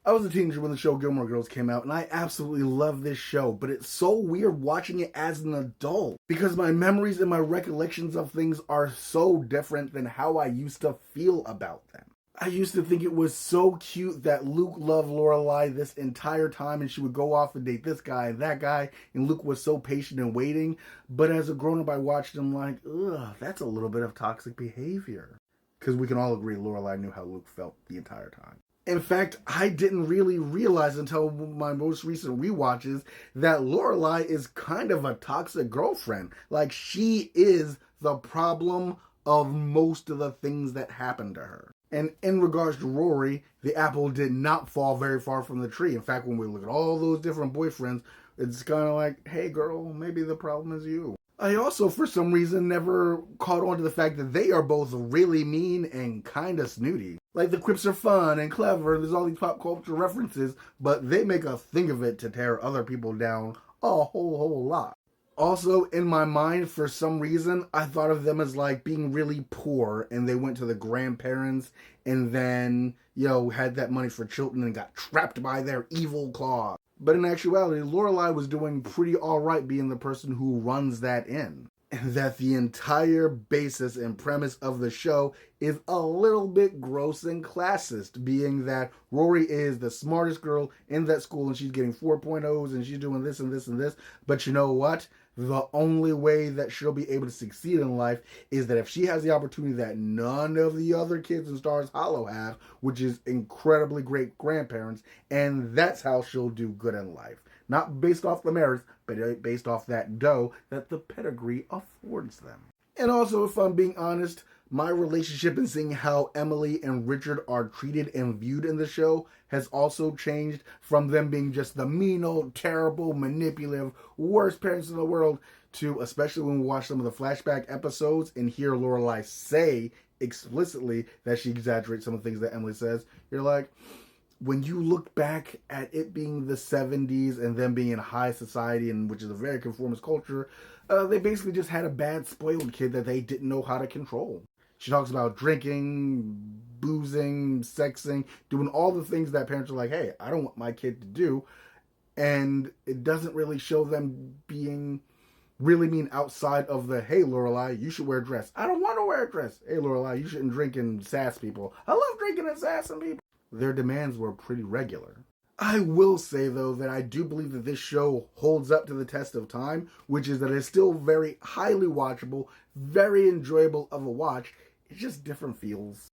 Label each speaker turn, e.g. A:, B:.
A: I was a teenager when the show Gilmore Girls came out, and I absolutely love this show, but it's so weird watching it as an adult because my memories and my recollections of things are so different than how I used to feel about them. I used to think it was so cute that Luke loved Lorelai this entire time and she would go off and date this guy and that guy, and Luke was so patient and waiting. But as a grown up, I watched him like, ugh, that's a little bit of toxic behavior. Because we can all agree Lorelai knew how Luke felt the entire time. In fact, I didn't really realize until my most recent rewatches that Lorelai is kind of a toxic girlfriend. Like, she is the problem of most of the things that happen to her. And in regards to Rory, the apple did not fall very far from the tree. In fact, when we look at all those different boyfriends, it's kind of like, hey girl, maybe the problem is you. I also, for some reason, never caught on to the fact that they are both really mean and kind of snooty. Like, the quips are fun and clever, there's all these pop culture references, but they make a thing of it to tear other people down a whole lot. Also, in my mind, for some reason, I thought of them as like being really poor and they went to the grandparents and then, had that money for children and got trapped by their evil claw. But in actuality, Lorelai was doing pretty alright being the person who runs that inn. And that the entire basis and premise of the show is a little bit gross and classist, being that Rory is the smartest girl in that school and she's getting 4.0s and she's doing this and this and this. But you know what? The only way that she'll be able to succeed in life is that if she has the opportunity that none of the other kids in Stars Hollow have, which is incredibly great grandparents, and that's how she'll do good in life. Not based off the merits, but based off that dough that the pedigree affords them. And also, if I'm being honest, my relationship and seeing how Emily and Richard are treated and viewed in the show has also changed from them being just the mean old, terrible, manipulative, worst parents in the world to, especially when we watch some of the flashback episodes and hear Lorelai say explicitly that she exaggerates some of the things that Emily says, you're like, when you look back at it being the 70s and them being in high society, and which is a very conformist culture, they basically just had a bad, spoiled kid that they didn't know how to control. She talks about drinking, boozing, sexing, doing all the things that parents are like, hey, I don't want my kid to do. And it doesn't really show them being really mean outside of the, hey, Lorelai, you should wear a dress. I don't want to wear a dress. Hey, Lorelai, you shouldn't drink and sass people. I love drinking and sassing people. Their demands were pretty regular. I will say, though, that I do believe that this show holds up to the test of time, which is that it's still very highly watchable, very enjoyable of a watch. It's just different feels.